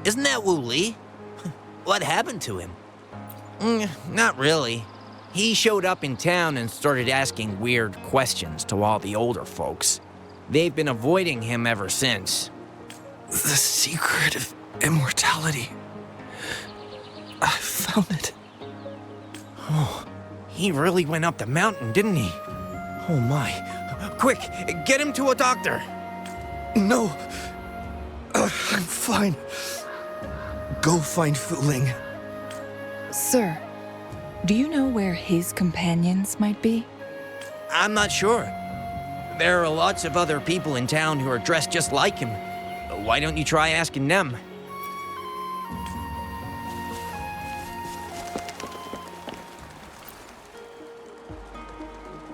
Isn't that Wu Li? What happened to him? Not really. He showed up in town and started asking weird questions to all the older folks. They've been avoiding him ever since. The secret of immortality. I found it. Oh, he really went up the mountain, didn't he? Oh my. Quick, get him to a doctor. No. I'm fine. Go find Fu Ling. Sir, do you know where his companions might be? I'm not sure. There are lots of other people in town who are dressed just like him. Why don't you try asking them?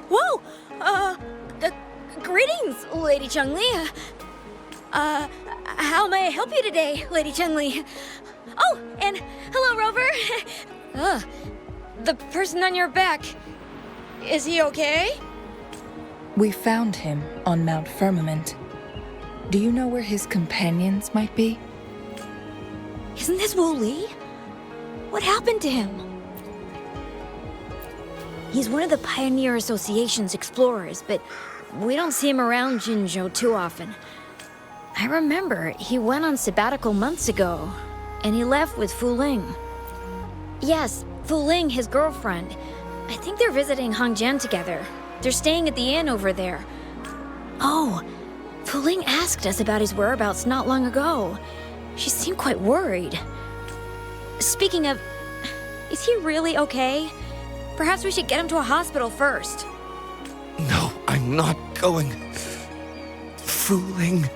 Whoa! Greetings, Lady Changli. How may I help you today, Lady Changli? Oh, and hello, Rover. The person on your back, is he okay? We found him on Mount Firmament. Do you know where his companions might be? Isn't this Wu Li? What happened to him? He's one of the Pioneer Association's explorers, but we don't see him around Jinzhou too often. I remember he went on sabbatical months ago, and he left with Fu Ling. Yes, Fu Ling, his girlfriend. I think they're visiting Hangjian together. They're staying at the inn over there. Oh, Fu Ling asked us about his whereabouts not long ago. She seemed quite worried. Speaking of, is he really okay? Perhaps we should get him to a hospital first. No, I'm not going. Fu Ling.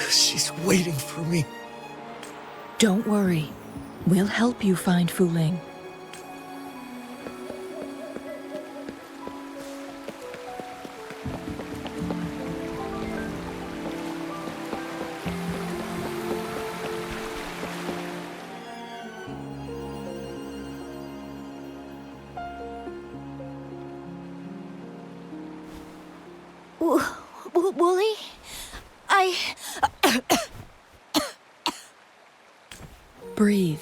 She's waiting for me. Don't worry. We'll help you find Fu Ling. Wooly? Breathe.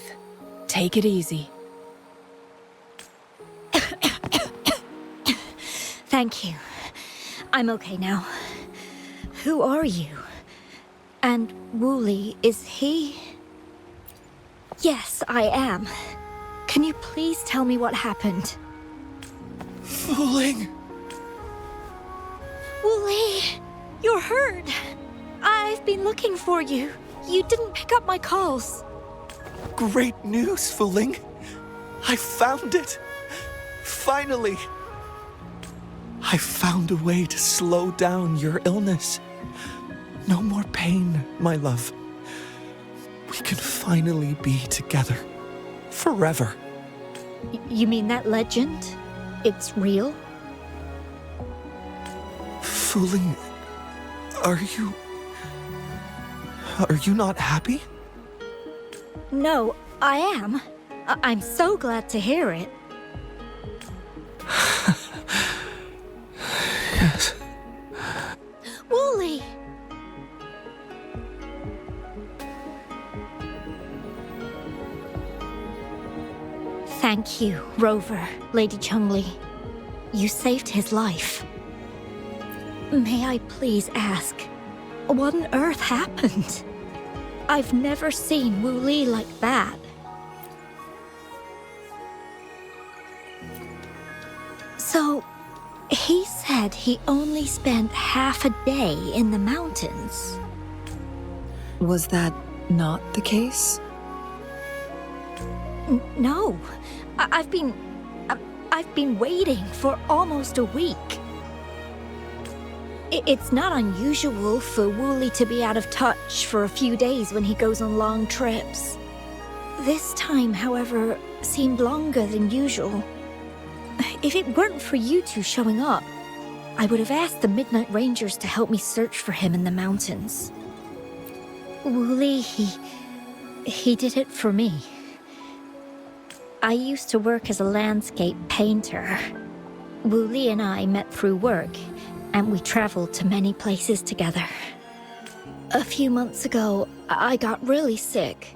Take it easy. Thank you. I'm okay now. Who are you? And Wooly, is he? Yes, I am. Can you please tell me what happened? Fu Ling. Wooly, you're hurt. I've been looking for you. You didn't pick up my calls. Great news, Fu Ling. I found it. Finally. I found a way to slow down your illness. No more pain, my love. We can finally be together. Forever. You mean that legend? It's real? Fu Ling, are you not happy? No, I am. I'm so glad to hear it. Yes. Wooly! Thank you, Rover, Lady Changli. You saved his life. May I please ask, what on earth happened? I've never seen Wu Li like that. So, he said he only spent half a day in the mountains. Was that not the case? No, I've been waiting for almost a week. It's not unusual for Wooly to be out of touch for a few days when he goes on long trips. This time, however, seemed longer than usual. If it weren't for you two showing up, I would have asked the Midnight Rangers to help me search for him in the mountains. Wooly, he did it for me. I used to work as a landscape painter. Wooly and I met through work, and we traveled to many places together. A few months ago, I got really sick.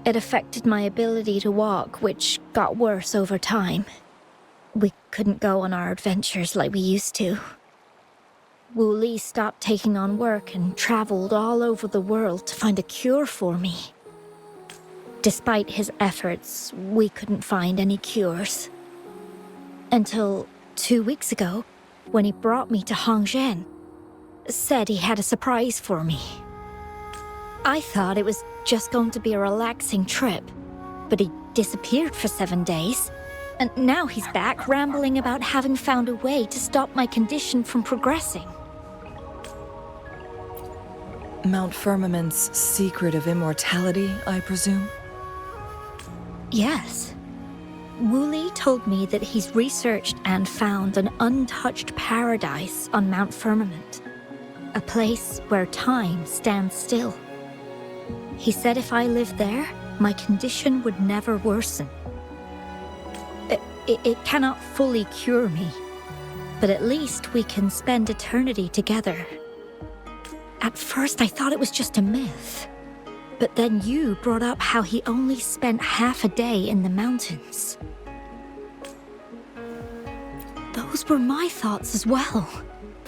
It affected my ability to walk, which got worse over time. We couldn't go on our adventures like we used to. Wu Li stopped taking on work and traveled all over the world to find a cure for me. Despite his efforts, we couldn't find any cures. Until 2 weeks ago, when he brought me to Hongzhen. Said he had a surprise for me. I thought it was just going to be a relaxing trip, but he disappeared for 7 days. And now he's back rambling about having found a way to stop my condition from progressing. Mount Firmament's secret of immortality, I presume? Yes. Wu Li told me that he's researched and found an untouched paradise on Mount Firmament. A place where time stands still. He said if I lived there, my condition would never worsen. It cannot fully cure me, but at least we can spend eternity together. At first I thought it was just a myth, but then you brought up how he only spent half a day in the mountains. Those were my thoughts as well,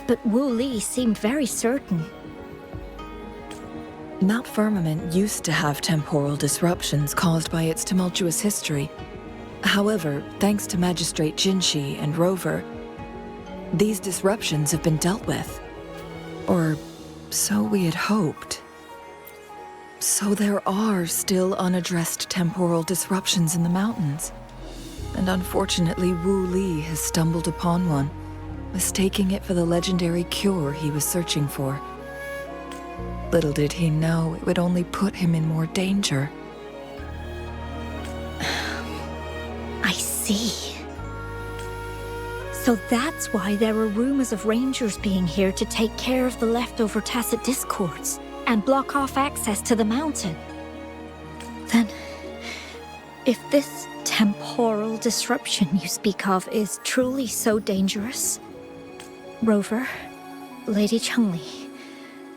but Wu Li seemed very certain. Mount Firmament used to have temporal disruptions caused by its tumultuous history. However, thanks to Magistrate Jinshi and Rover, these disruptions have been dealt with. Or so we had hoped. So there are still unaddressed temporal disruptions in the mountains. And unfortunately, Wu Li has stumbled upon one, mistaking it for the legendary cure he was searching for. Little did he know it would only put him in more danger. I see. So that's why there were rumors of rangers being here to take care of the leftover tacit discords and block off access to the mountain. Then, if this temporal disruption you speak of is truly so dangerous, Rover, Lady Changli,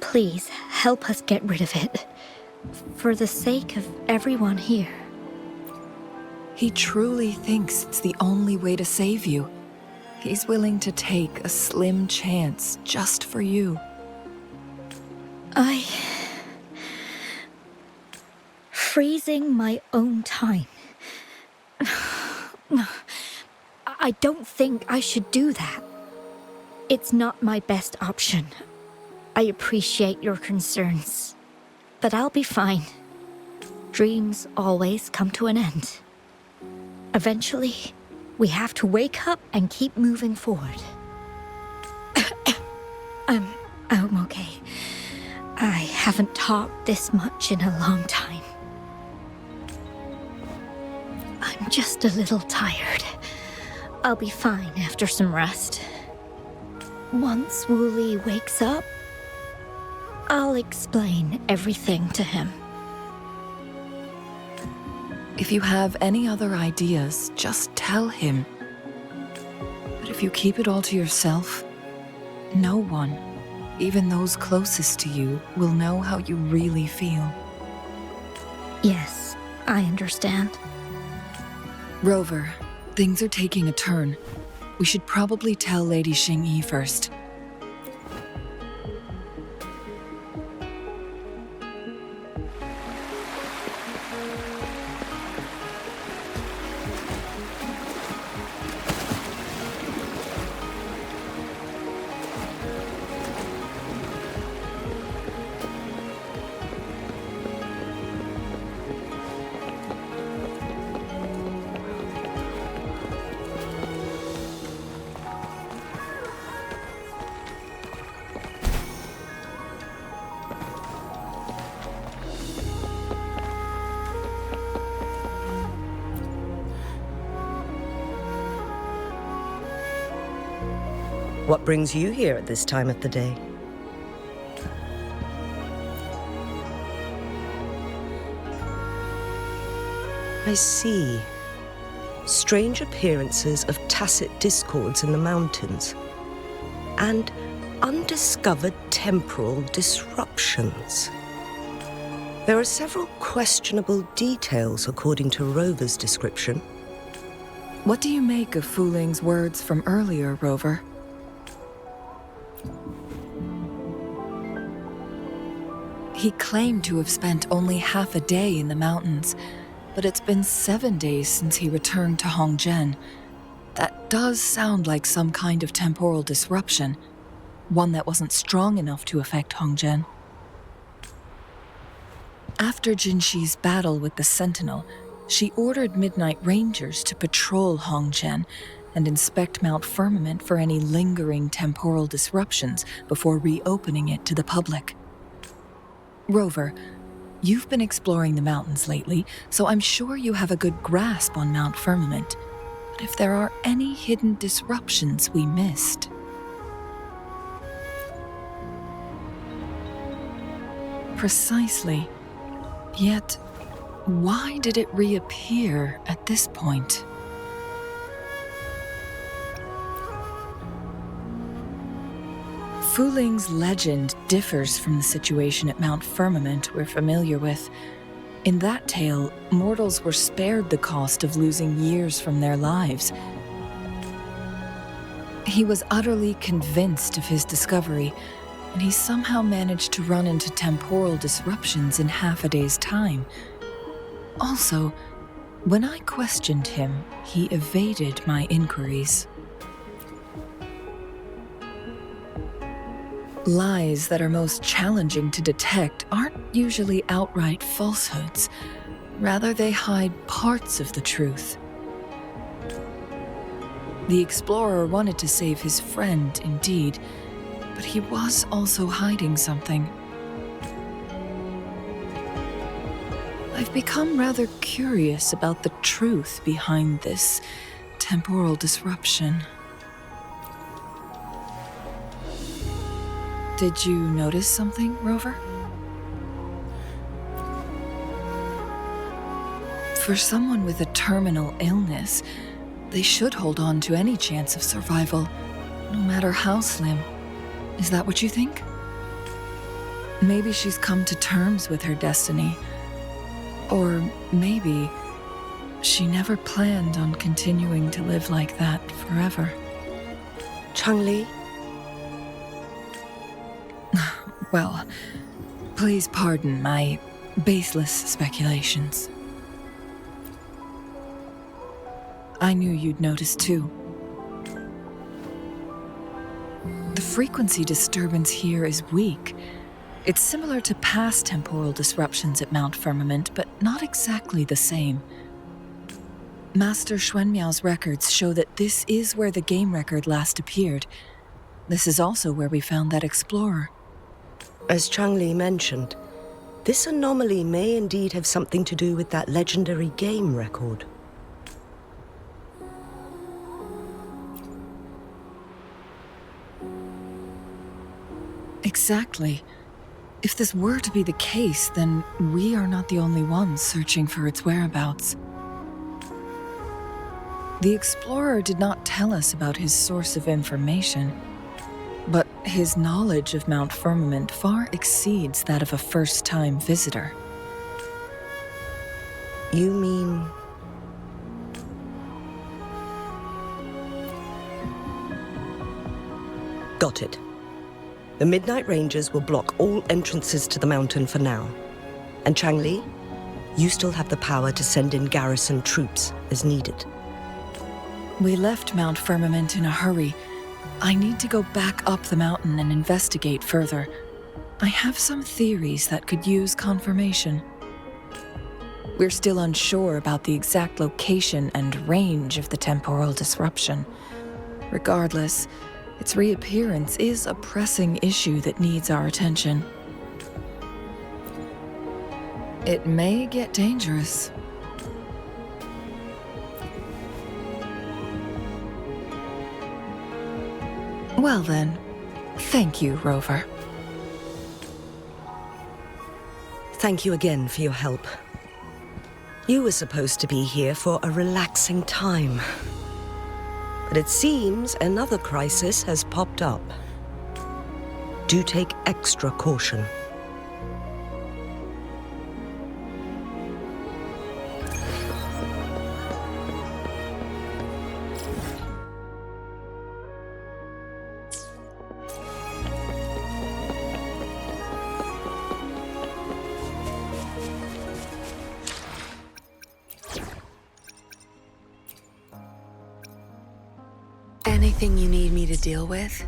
please help us get rid of it, for the sake of everyone here. He truly thinks it's the only way to save you. He's willing to take a slim chance just for you. Freezing my own time. I don't think I should do that. It's not my best option. I appreciate your concerns, but I'll be fine. Dreams always come to an end. Eventually, we have to wake up and keep moving forward. I'm okay. I haven't talked this much in a long time. I'm just a little tired. I'll be fine after some rest. Once Wu Li wakes up, I'll explain everything to him. If you have any other ideas, just tell him. But if you keep it all to yourself, no one, even those closest to you, will know how you really feel. Yes, I understand. Rover, things are taking a turn. We should probably tell Lady Xingyi first. What brings you here at this time of the day? I see. Strange appearances of tacit discords in the mountains. And undiscovered temporal disruptions. There are several questionable details according to Rover's description. What do you make of Fu Ling's words from earlier, Rover? He claimed to have spent only half a day in the mountains, but it's been 7 days since he returned to Hongzhen. That does sound like some kind of temporal disruption, one that wasn't strong enough to affect Hongzhen. After Jinxi's battle with the Sentinel, she ordered Midnight Rangers to patrol Hongzhen and inspect Mount Firmament for any lingering temporal disruptions before reopening it to the public. Rover, you've been exploring the mountains lately, so I'm sure you have a good grasp on Mount Firmament. But if there are any hidden disruptions we missed... Precisely. Yet, why did it reappear at this point? Fu Ling's legend differs from the situation at Mount Firmament we're familiar with. In that tale, mortals were spared the cost of losing years from their lives. He was utterly convinced of his discovery, and he somehow managed to run into temporal disruptions in half a day's time. Also, when I questioned him, he evaded my inquiries. Lies that are most challenging to detect aren't usually outright falsehoods. Rather, they hide parts of the truth. The explorer wanted to save his friend, indeed, but he was also hiding something. I've become rather curious about the truth behind this temporal disruption. Did you notice something, Rover? For someone with a terminal illness, they should hold on to any chance of survival, no matter how slim. Is that what you think? Maybe she's come to terms with her destiny. Or maybe she never planned on continuing to live like that forever. Changli? Well, please pardon my baseless speculations. I knew you'd notice too. The frequency disturbance here is weak. It's similar to past temporal disruptions at Mount Firmament, but not exactly the same. Master Xuanmiao's records show that this is where the game record last appeared. This is also where we found that explorer. As Changli mentioned, this anomaly may indeed have something to do with that legendary game record. Exactly. If this were to be the case, then we are not the only ones searching for its whereabouts. The explorer did not tell us about his source of information, but his knowledge of Mount Firmament far exceeds that of a first-time visitor. You mean... Got it. The Midnight Rangers will block all entrances to the mountain for now. And Changli, you still have the power to send in garrison troops as needed. We left Mount Firmament in a hurry. I need to go back up the mountain and investigate further. I have some theories that could use confirmation. We're still unsure about the exact location and range of the temporal disruption. Regardless, its reappearance is a pressing issue that needs our attention. It may get dangerous. Well then, thank you, Rover. Thank you again for your help. You were supposed to be here for a relaxing time. But it seems another crisis has popped up. Do take extra caution. Anything you need me to deal with?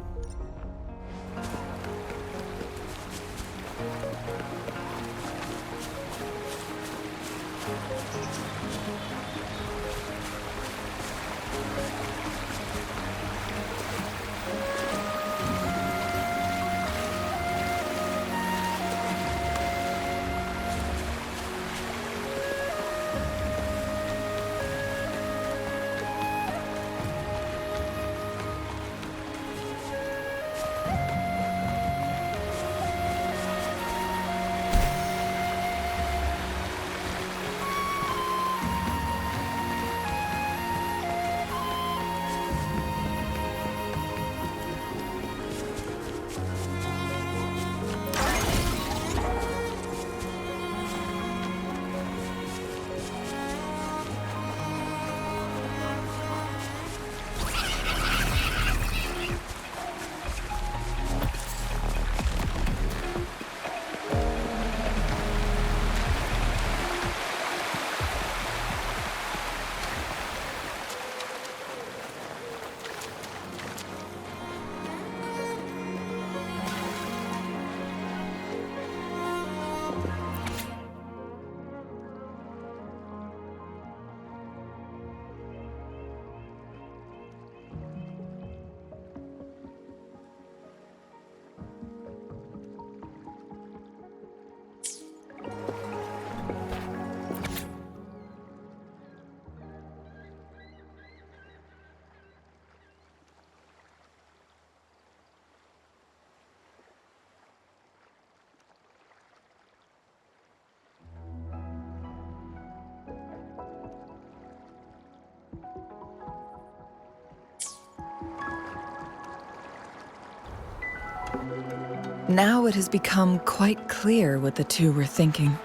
Now it has become quite clear what the two were thinking.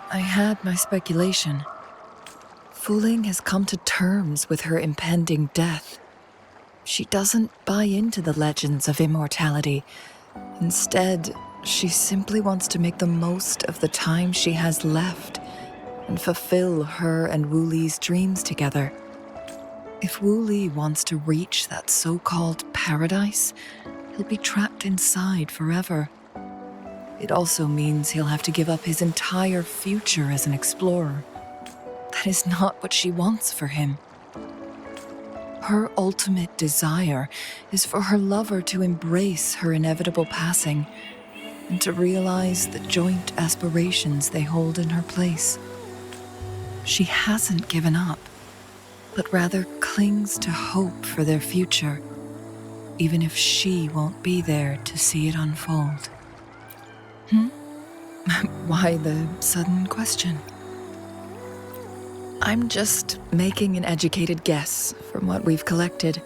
I had my speculation. Fu Ling has come to terms with her impending death. She doesn't buy into the legends of immortality. Instead, she simply wants to make the most of the time she has left and fulfill her and Wu Li's dreams together. If Wu Li wants to reach that so-called paradise, he'll be trapped inside forever. It also means he'll have to give up his entire future as an explorer. That is not what she wants for him. Her ultimate desire is for her lover to embrace her inevitable passing and to realize the joint aspirations they hold in her place. She hasn't given up, but rather clings to hope for their future, even if she won't be there to see it unfold. Why the sudden question? I'm just making an educated guess from what we've collected.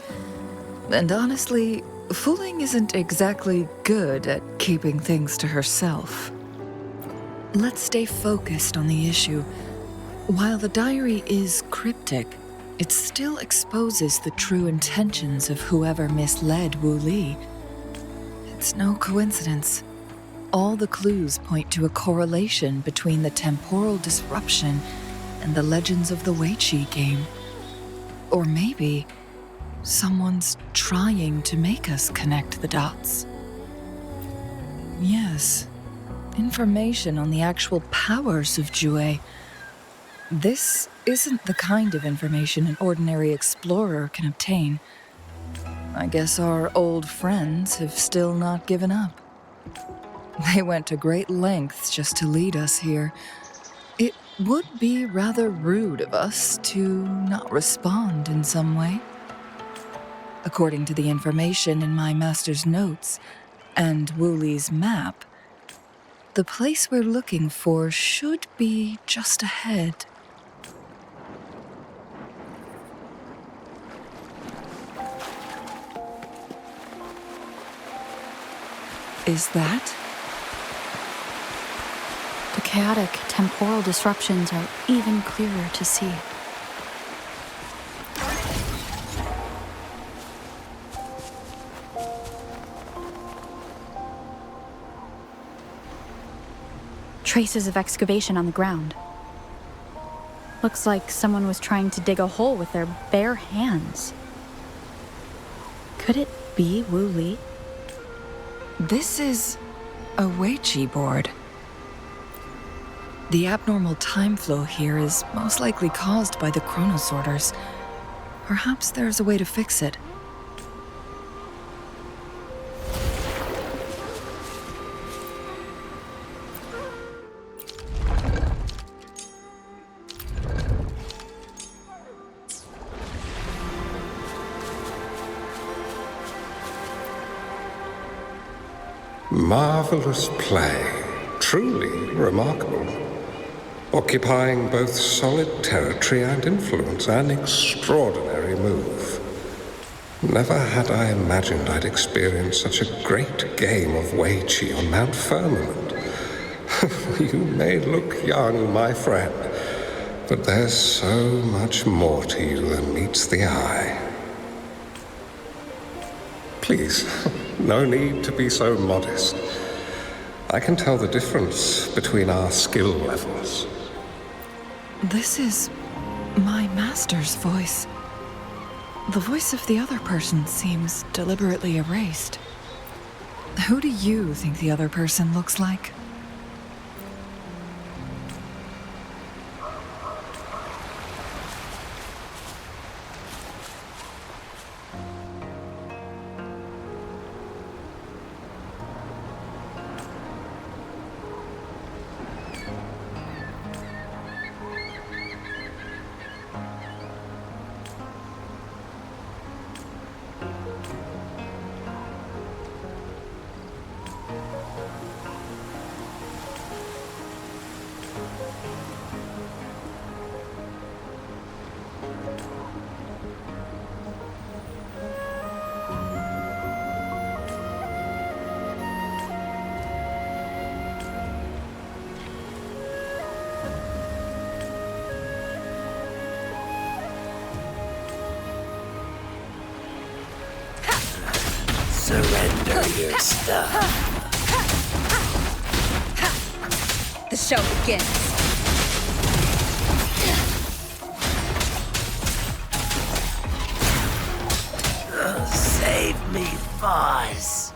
And honestly, Fu Ling isn't exactly good at keeping things to herself. Let's stay focused on the issue. While the diary is cryptic, it still exposes the true intentions of whoever misled Wu Li. It's no coincidence. All the clues point to a correlation between the temporal disruption and the Legends of the Weiqi game. Or maybe someone's trying to make us connect the dots. Yes, information on the actual powers of Jue. This isn't the kind of information an ordinary explorer can obtain. I guess our old friends have still not given up. They went to great lengths just to lead us here. It would be rather rude of us to not respond in some way. According to the information in my master's notes and Wu Li's map, the place we're looking for should be just ahead. is that? The chaotic temporal disruptions are even clearer to see. Traces of excavation on the ground. Looks like someone was trying to dig a hole with their bare hands. Could it be Wu Li? This is a Weiqi board. The abnormal time flow here is most likely caused by the chronosorters. Perhaps there's a way to fix it. Marvelous play, truly remarkable. Occupying both solid territory and influence, an extraordinary move. Never had I imagined I'd experience such a great game of Weiqi on Mount Firmament. You may look young, my friend, but there's so much more to you than meets the eye. Please, no need to be so modest. I can tell the difference between our skill levels. This is my master's voice. The voice of the other person seems deliberately erased. Who do you think the other person looks like? Surrender your stuff. The show begins. Save me, Foz.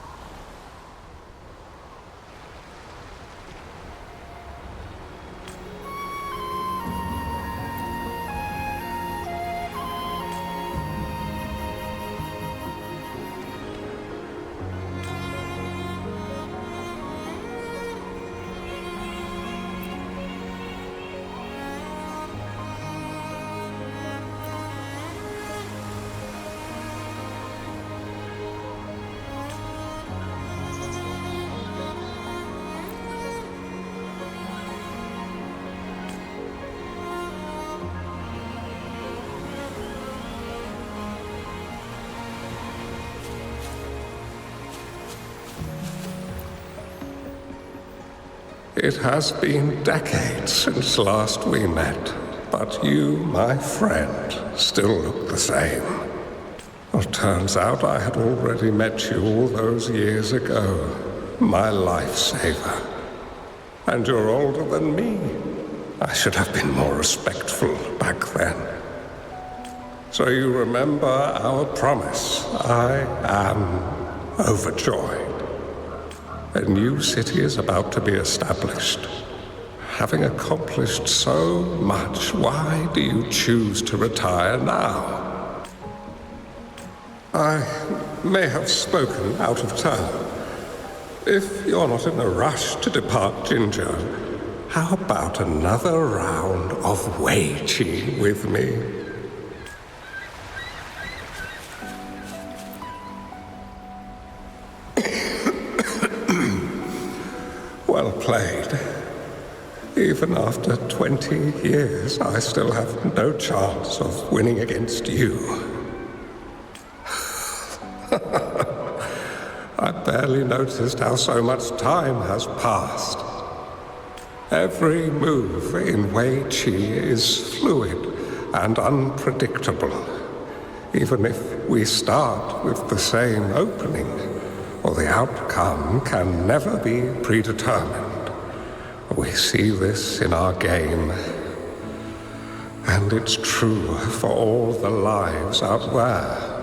It has been decades since last we met, but you, my friend, still look the same. Well, turns out I had already met you all those years ago, my lifesaver. And you're older than me. I should have been more respectful back then. So you remember our promise. I am overjoyed. A new city is about to be established. Having accomplished so much, why do you choose to retire now? I may have spoken out of turn. If you're not in a rush to depart Jinzhou, how about another round of Weiqi with me? Well played. Even after 20 years, I still have no chance of winning against you. I barely noticed how so much time has passed. Every move in Wei Qi is fluid and unpredictable. Even if we start with the same opening, or the outcome can never be predetermined. We see this in our game, and it's true for all the lives out there.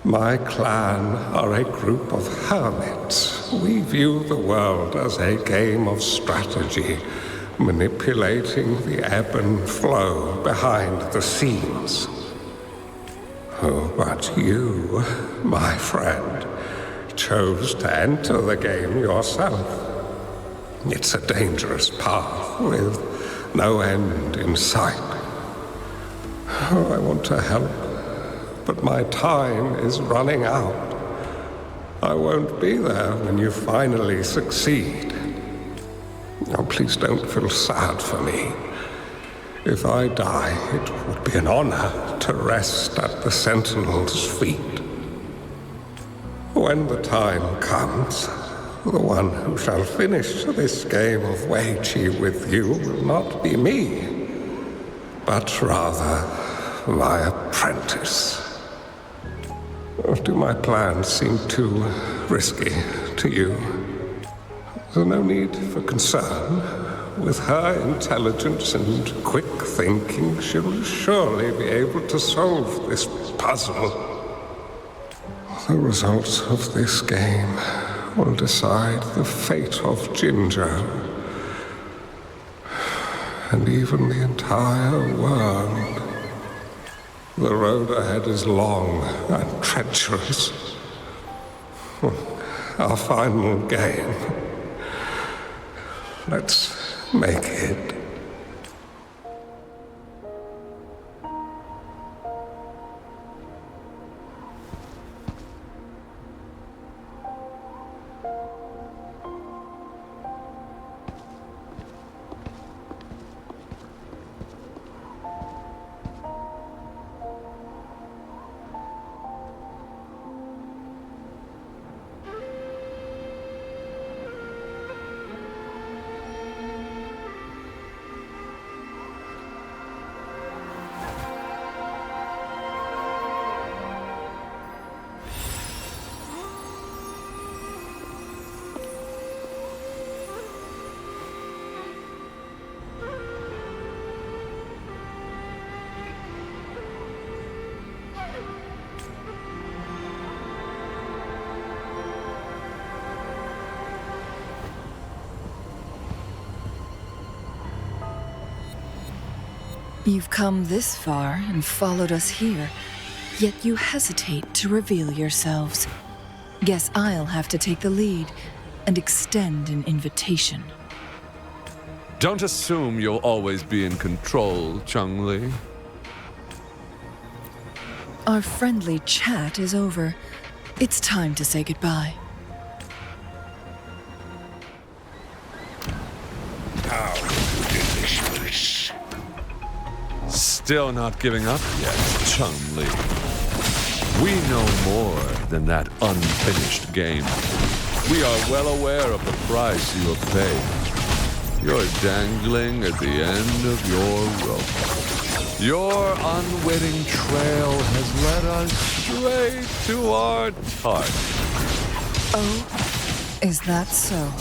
My clan are a group of hermits. We view the world as a game of strategy, manipulating the ebb and flow behind the scenes. Oh, but you, my friend, chose to enter the game yourself. It's a dangerous path with no end in sight. Oh, I want to help, but my time is running out. I won't be there when you finally succeed. Oh, please don't feel sad for me. If I die, it would be an honor to rest at the Sentinel's feet. When the time comes, the one who shall finish this game of Wei Qi with you will not be me, but rather my apprentice. Or do my plans seem too risky to you? There's no need for concern. With her intelligence and quick thinking, she'll surely be able to solve this puzzle. The results of this game will decide the fate of Jinzhou, and even the entire world. The road ahead is long and treacherous. Our final game. Let's make it. You've come this far and followed us here, yet you hesitate to reveal yourselves. Guess I'll have to take the lead and extend an invitation. Don't assume you'll always be in control, Changli. Our friendly chat is over. It's time to say goodbye. Still not giving up yet, Changli. We know more than that unfinished game. We are well aware of the price you have paid. You're dangling at the end of your rope. Your unwitting trail has led us straight to our target. Oh, is that so?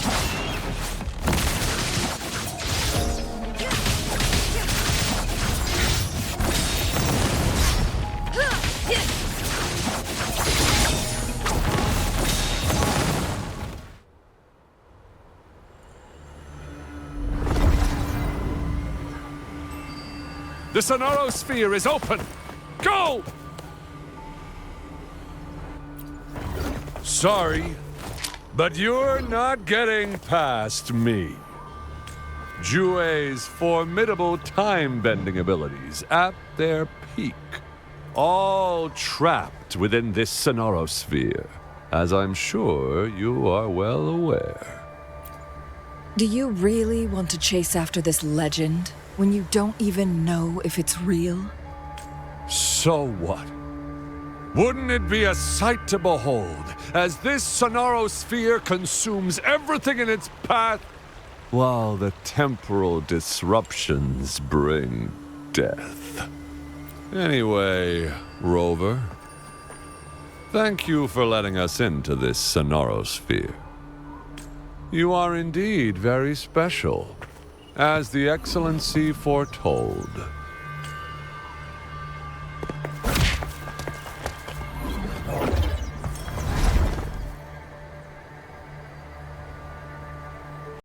The Sonoro Sphere is open! Go! Sorry, but you're not getting past me. Jue's formidable time-bending abilities at their peak, all trapped within this Sonoro Sphere, as I'm sure you are well aware. Do you really want to chase after this legend when you don't even know if it's real? So what? Wouldn't it be a sight to behold, as this sonorosphere consumes everything in its path, while the temporal disruptions bring death? Anyway, Rover, thank you for letting us into this sonorosphere. You are indeed very special, as the Excellency foretold.